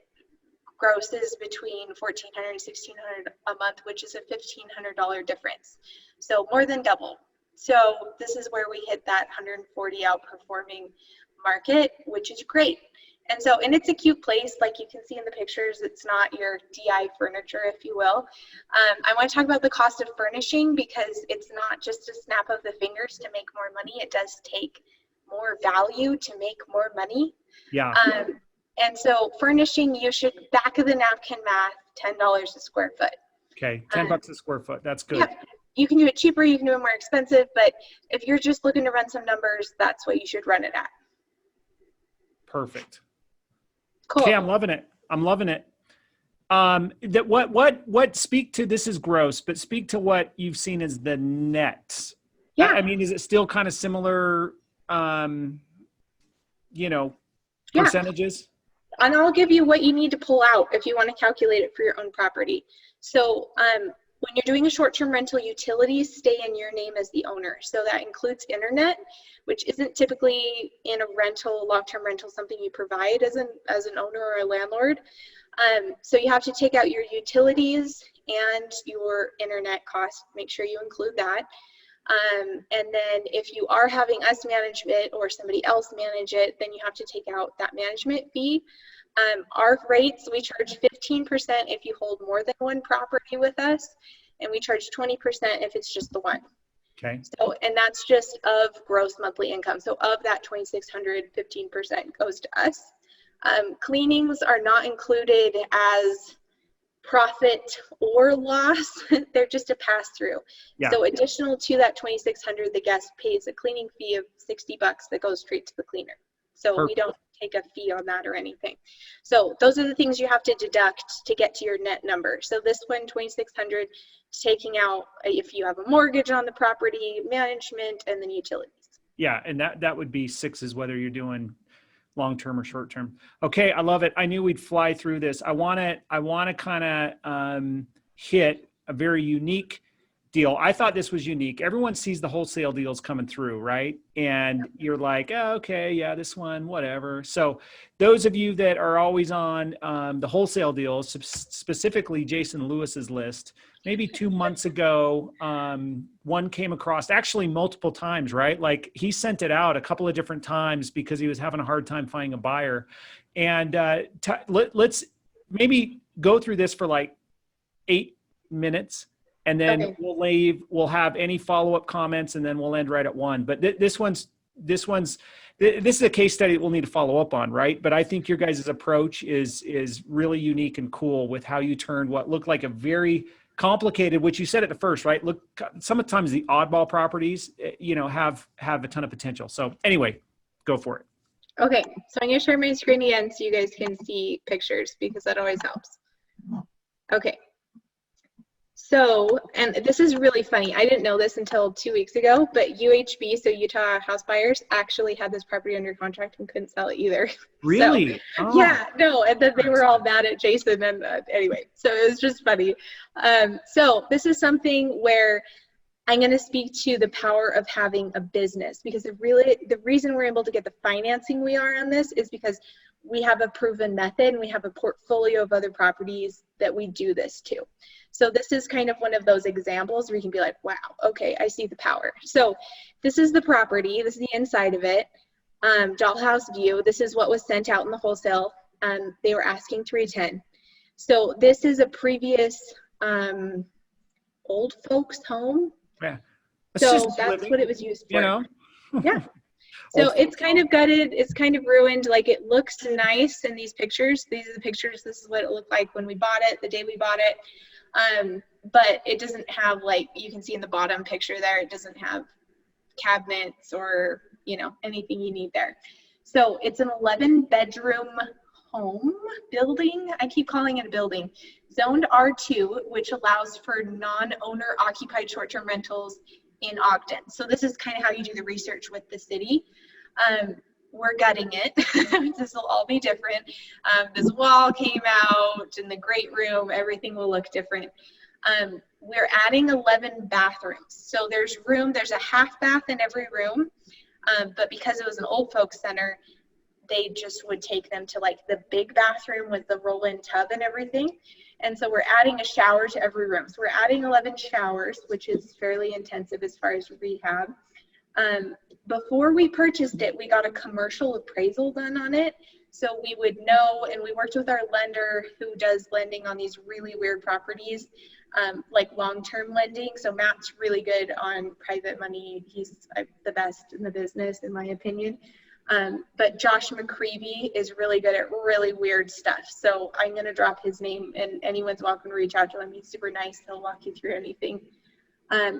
Speaker 3: grosses between $1,400 and $1,600 a month, which is a $1,500 difference. So more than double. So this is where we hit that 140 outperforming market, which is great. And so, and it's a cute place, like you can see in the pictures, it's not your DI furniture, if you will. I want to talk about the cost of furnishing, because it's not just a snap of the fingers to make more money. It does take more value to make more money.
Speaker 2: Yeah.
Speaker 3: And so furnishing, you should, back of the napkin math, $10 a square foot.
Speaker 2: Okay, 10 bucks a square foot. That's good.
Speaker 3: Yeah. You can do it cheaper, you can do it more expensive, but if you're just looking to run some numbers, that's what you should run it at.
Speaker 2: Perfect.
Speaker 3: Cool.
Speaker 2: Okay, I'm loving it. I'm loving it. That what speak to, this is gross, but speak to what you've seen as the net.
Speaker 3: Yeah.
Speaker 2: I mean, is it still kind of similar, percentages?
Speaker 3: And I'll give you what you need to pull out if you want to calculate it for your own property. So when you're doing a short-term rental, utilities stay in your name as the owner. So that includes internet, which isn't typically in a rental, long-term rental, something you provide as an owner or a landlord. So you have to take out your utilities and your internet cost. Make sure you include that. And then if you are having us manage it or somebody else manage it, then you have to take out that management fee. Our rates, we charge 15% if you hold more than one property with us, and we charge 20% if it's just the one.
Speaker 2: Okay.
Speaker 3: So, and that's just of gross monthly income. So of that 2,600, 15% goes to us. Cleanings are not included as profit or loss. They're just a pass through.
Speaker 2: Yeah.
Speaker 3: So additional to that 2,600, the guest pays a cleaning fee of $60 that goes straight to the cleaner. So
Speaker 2: Perfect.
Speaker 3: we don't take a fee on that or anything. So those are the things you have to deduct to get to your net number. So this one, 2,600, taking out if you have a mortgage on the property, management, and then utilities.
Speaker 2: Yeah, and that would be sixes, whether you're doing long-term or short-term. Okay, I love it. I knew we'd fly through this. I want to kind of hit a very unique deal. I thought this was unique. Everyone sees the wholesale deals coming through, right? And you're like, oh, okay, yeah, this one, whatever. So those of you that are always on the wholesale deals, specifically Jason Lewis's list, maybe 2 months ago, one came across, actually multiple times, right? Like he sent it out a couple of different times because he was having a hard time finding a buyer. And let's maybe go through this for like 8 minutes. And then okay. We'll have any follow-up comments, and then we'll end right at 1. But this is a case study that we'll need to follow up on, right? But I think your guys' approach is really unique and cool with how you turned what looked like a very complicated, which you said at the first, right? Look, sometimes the oddball properties, have a ton of potential. So anyway, go for it.
Speaker 3: Okay, so I'm gonna share my screen again so you guys can see pictures because that always helps. Okay. So, and this is really funny. I didn't know this until 2 weeks ago, but UHB, so Utah House Buyers, actually had this property under contract and couldn't sell it either.
Speaker 2: Really?
Speaker 3: So, yeah, no, and then they were all mad at Jason. And anyway, so it was just funny. So this is something where I'm going to speak to the power of having a business, because the reason we're able to get the financing we are on this is because we have a proven method and we have a portfolio of other properties that we do this to. So this is kind of one of those examples where you can be like, wow, okay, I see the power. So this is the property. This is the inside of it. Dollhouse view. This is what was sent out in the wholesale. They were asking $310. So this is a previous old folks home.
Speaker 2: Yeah.
Speaker 3: So that's what it was used for. Yeah. So it's kind of gutted. It's kind of ruined. Like it looks nice in these pictures. These are the pictures. This is what it looked like when we bought it, the day we bought it. But it doesn't have, like you can see in the bottom picture there, it doesn't have cabinets or, anything you need there. So it's an 11-bedroom home building. I keep calling it a building. Zoned R2, which allows for non-owner occupied short-term rentals in Ogden. So this is kind of how you do the research with the city. We're gutting it. This will all be different. This wall came out in the great room. Everything will look different. We're adding 11 bathrooms. So there's a half bath in every room. But because it was an old folks center, they just would take them to like the big bathroom with the roll-in tub and everything. And so we're adding a shower to every room. So we're adding 11 showers, which is fairly intensive as far as rehab. Before we purchased it, we got a commercial appraisal done on it. So we would know, and we worked with our lender who does lending on these really weird properties, like long-term lending. So Matt's really good on private money. He's the best in the business, in my opinion. But Josh McCreevy is really good at really weird stuff. So I'm going to drop his name, and anyone's welcome to reach out to him. He's super nice. He'll walk you through anything.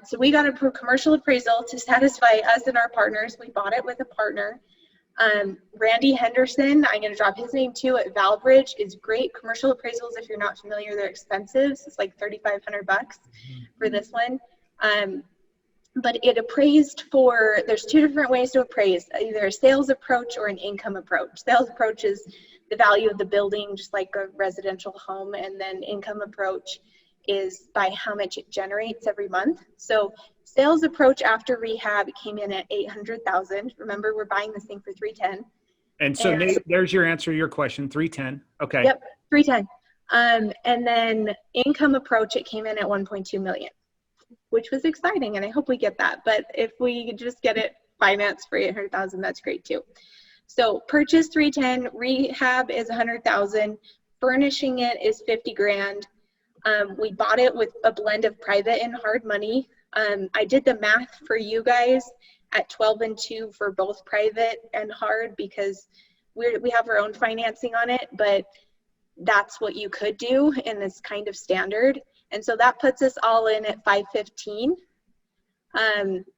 Speaker 3: So we got a commercial appraisal to satisfy us and our partners. We bought it with a partner. Randy Henderson, I'm going to drop his name too, at Valbridge, is great. Commercial appraisals, if you're not familiar, they're expensive. So it's like $3,500 for this one. But it appraised for, there's 2 different ways to appraise, either a sales approach or an income approach. Sales approach is the value of the building, just like a residential home, and then income approach is by how much it generates every month. So sales approach after rehab came in at $800,000. Remember, we're buying this thing for $310.
Speaker 2: And so Nate, there's your answer to your question, $310. Okay.
Speaker 3: Yep, $310. And then income approach, it came in at $1.2 million, which was exciting, and I hope we get that. But if we just get it financed for $800,000, that's great too. So purchase 310, rehab is 100,000, furnishing it is 50 grand. We bought it with a blend of private and hard money. I did the math for you guys at 12 and 2 for both private and hard because we have our own financing on it, but that's what you could do, and it's kind of standard. And so that puts us all in at 515.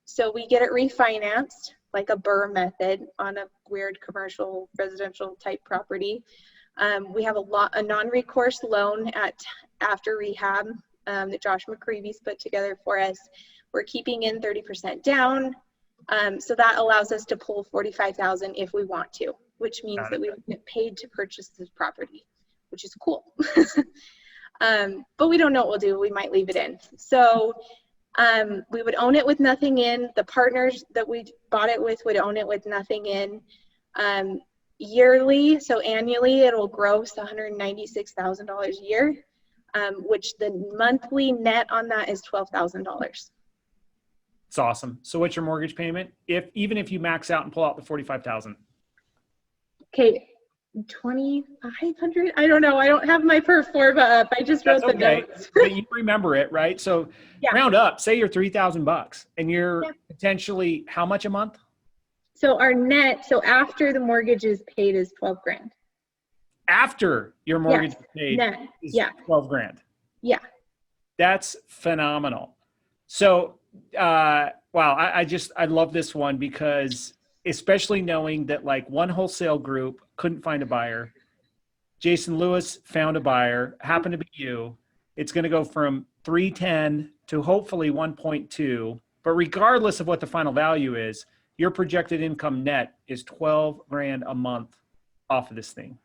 Speaker 3: So we get it refinanced like a BRRRR method on a weird commercial residential type property. We have a non-recourse loan after rehab that Josh McCreevy's put together for us. We're keeping in 30% down. So that allows us to pull 45,000 if we want to, which means that we don't get paid to purchase this property, which is cool. But we don't know what we'll do. We might leave it in. So we would own it with nothing in. The partners that we bought it with would own it with nothing in. Yearly, so annually, it'll gross $196,000 a year, which the monthly net on that is $12,000.
Speaker 2: It's awesome. So what's your mortgage payment? Even if you max out and pull out the 45,000?
Speaker 3: Okay, 2,500. I don't know. I don't have my per forma up. I just wrote the notes.
Speaker 2: But you remember it, right? So round up. Say you're $3,000, and you're potentially how much a month?
Speaker 3: So our net. So after the mortgage is paid is 12 grand.
Speaker 2: After your mortgage is paid is 12 grand.
Speaker 3: Yeah.
Speaker 2: That's phenomenal. So, wow, I love this one because especially knowing that like one wholesale group couldn't find a buyer. Jason Lewis found a buyer, happened to be you. It's going to go from 310 to hopefully 1.2. But regardless of what the final value is, your projected income net is 12 grand a month off of this thing.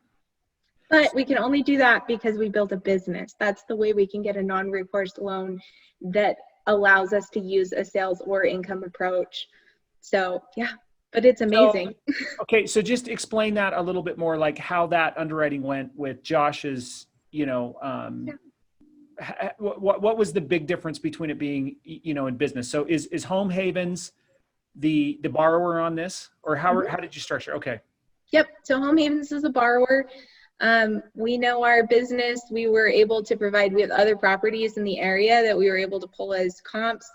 Speaker 3: But we can only do that because we built a business. That's the way we can get a non-recourse loan that allows us to use a sales or income approach. So yeah, but it's amazing.
Speaker 2: Okay, so just explain that a little bit more, like how that underwriting went with Josh's, what was the big difference between it being, in business? So is Home Havens the borrower on this, or how did you structure? Okay.
Speaker 3: Yep. So Home Havens is a borrower. We know our business. We were able to provide, we have other properties in the area that we were able to pull as comps.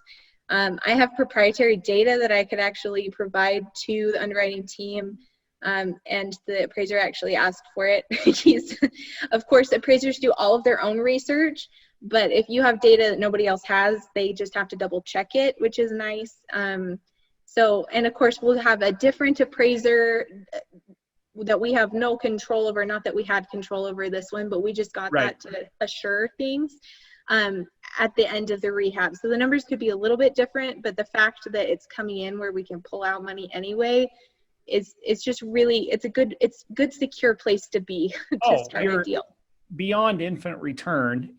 Speaker 3: I have proprietary data that I could actually provide to the underwriting team. And the appraiser actually asked for it. Of course, appraisers do all of their own research, but if you have data that nobody else has, they just have to double check it, which is nice. And of course, we'll have a different appraiser that we have no control over, not that we had control over this one, but we just got that to assure things at the end of the rehab. So the numbers could be a little bit different, but the fact that it's coming in where we can pull out money anyway it's just really, it's a good secure place to be to start a deal.
Speaker 2: Beyond infinite return,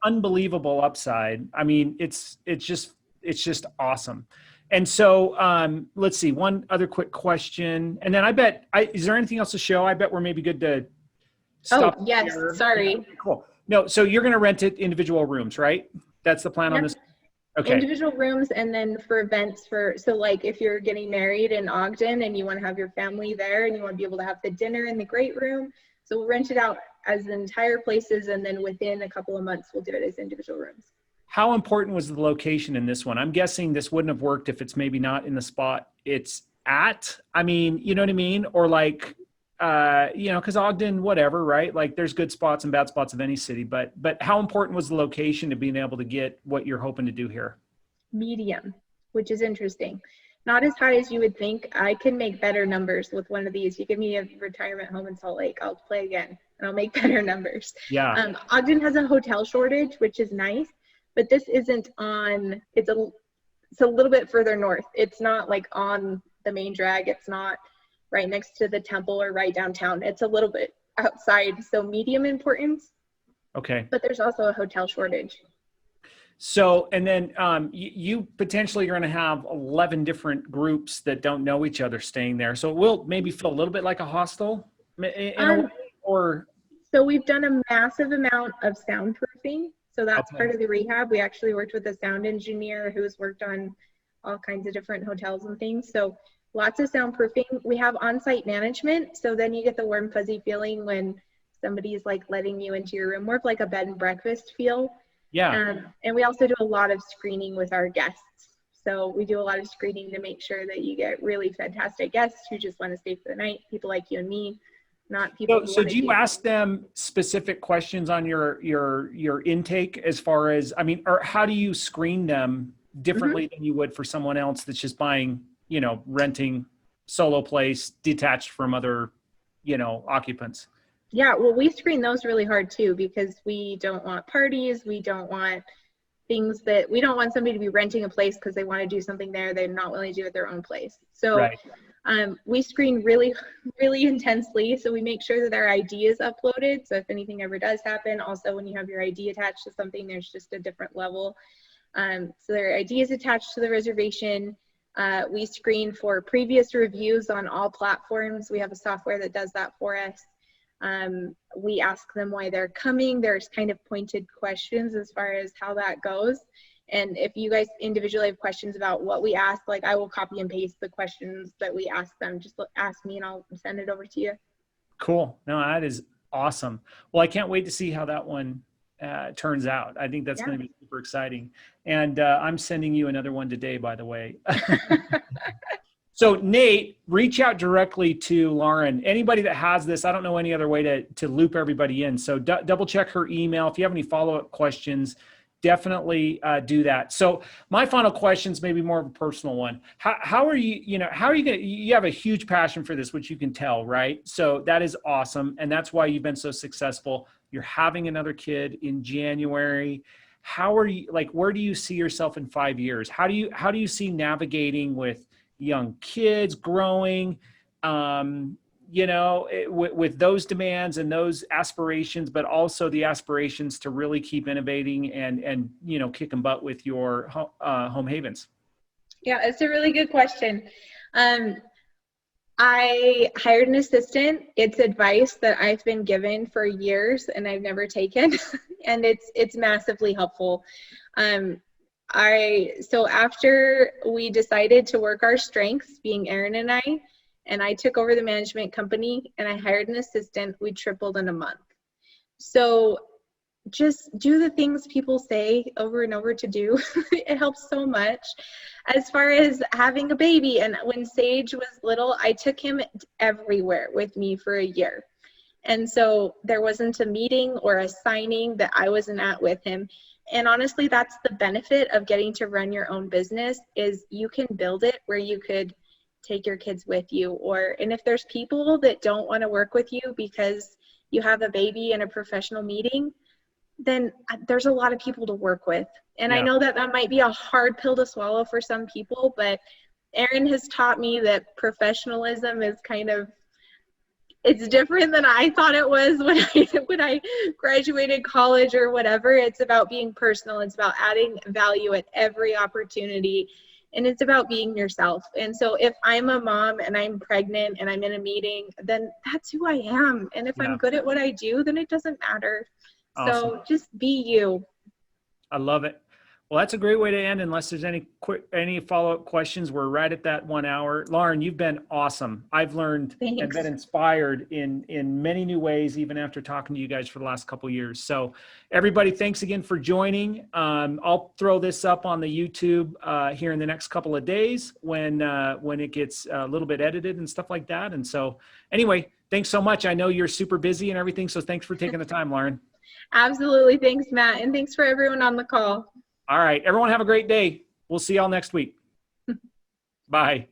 Speaker 2: unbelievable upside. I mean, it's just awesome. And so let's see, one other quick question. And then is there anything else to show? I bet we're maybe good to stop.
Speaker 3: Oh, yes. Here. Sorry.
Speaker 2: Yeah, cool. No, so you're going to rent it individual rooms, right? That's the plan on this? Okay.
Speaker 3: Individual rooms, and then for events so like if you're getting married in Ogden and you want to have your family there and you want to be able to have the dinner in the great room. So we'll rent it out as entire places, and then within a couple of months, we'll do it as individual rooms.
Speaker 2: How important was the location in this one? I'm guessing this wouldn't have worked if it's maybe not in the spot it's at. I mean, you know what I mean? Or like, because Ogden, whatever, right? Like there's good spots and bad spots of any city, but how important was the location to being able to get what you're hoping to do here?
Speaker 3: Medium, which is interesting. Not as high as you would think. I can make better numbers with one of these. You give me a retirement home in Salt Lake, I'll play again and I'll make better numbers.
Speaker 2: Yeah.
Speaker 3: Ogden has a hotel shortage, which is nice. But this isn't on, it's a little bit further north. It's not like on the main drag. It's not right next to the temple or right downtown. It's a little bit outside. So medium importance.
Speaker 2: Okay.
Speaker 3: But there's also a hotel shortage.
Speaker 2: So, and then you potentially are going to have 11 different groups that don't know each other staying there. So it will maybe feel a little bit like a hostel in a way, or?
Speaker 3: So we've done a massive amount of soundproofing. So that's part of the rehab. We actually worked with a sound engineer who's worked on all kinds of different hotels and things. So lots of soundproofing. We have on-site management, so then you get the warm fuzzy feeling when somebody's like letting you into your room, more of like a bed and breakfast feel.
Speaker 2: Yeah.
Speaker 3: And we also do a lot of screening with our guests. So we do a lot of screening to make sure that you get really fantastic guests who just want to stay for the night, people like you and me, not people who
Speaker 2: So
Speaker 3: want
Speaker 2: do
Speaker 3: to
Speaker 2: you ask them specific questions on your intake as far as, I mean, or how do you screen them differently than you would for someone else that's just buying, you know, renting solo place detached from other, you know, occupants?
Speaker 3: Yeah, well, we screen those really hard too, because we don't want parties. We don't want things that, we don't want somebody to be renting a place because they want to do something there they're not willing to do at their own place. So
Speaker 2: Right.
Speaker 3: We screen really, really intensely. So we make sure that their ID is uploaded. So if anything ever does happen, also when you have your ID attached to something, there's just a different level. So their ID is attached to the reservation. We screen for previous reviews on all platforms. We have a software that does that for us. We ask them why they're coming. There's kind of pointed questions as far as how that goes. And if you guys individually have questions about what we ask, like I will copy and paste the questions that we ask them. Just ask me and I'll send it over to you.
Speaker 2: Cool. No, that is awesome. Well, I can't wait to see how that one turns out. I think that's going to be super exciting. And I'm sending you another one today, by the way. So Nate, reach out directly to Lauren. Anybody that has this, I don't know any other way to loop everybody in. So double check her email. If you have any follow-up questions, definitely do that. So my final question is maybe more of a personal one. How are you, how are you going to, you have a huge passion for this, which you can tell, right? So that is awesome. And that's why you've been so successful. You're having another kid in January. How are you, like, where do you see yourself in 5 years? How do you see navigating with young kids growing, with those demands and those aspirations, but also the aspirations to really keep innovating and kicking butt with your home havens?
Speaker 3: Yeah, it's a really good question. I hired an assistant. It's advice that I've been given for years and I've never taken, and it's massively helpful. So after we decided to work our strengths, being Aaron and I took over the management company and I hired an assistant, we tripled in a month. So just do the things people say over and over to do. It helps so much. As far as having a baby, and when Sage was little, I took him everywhere with me for a year. And so there wasn't a meeting or a signing that I wasn't at with him. And honestly, that's the benefit of getting to run your own business, is you can build it where you could take your kids with you. And if there's people that don't want to work with you because you have a baby in a professional meeting, then there's a lot of people to work with. And I know that might be a hard pill to swallow for some people, but Aaron has taught me that professionalism is it's different than I thought it was when I graduated college or whatever. It's about being personal. It's about adding value at every opportunity. And it's about being yourself. And so if I'm a mom and I'm pregnant and I'm in a meeting, then that's who I am. And if I'm good at what I do, then it doesn't matter.
Speaker 2: Awesome.
Speaker 3: So just be you.
Speaker 2: I love it. Well, that's a great way to end. Unless there's any follow-up questions, we're right at that 1 hour. Lauren, you've been awesome. I've learned and been inspired in many new ways, even after talking to you guys for the last couple of years. So everybody, thanks again for joining. I'll throw this up on the YouTube here in the next couple of days when it gets a little bit edited and stuff like that. And so anyway, thanks so much. I know you're super busy and everything, so thanks for taking the time, Lauren.
Speaker 3: Absolutely. Thanks, Matt. And thanks for everyone on the call.
Speaker 2: All right. Everyone have a great day. We'll see y'all next week. Bye.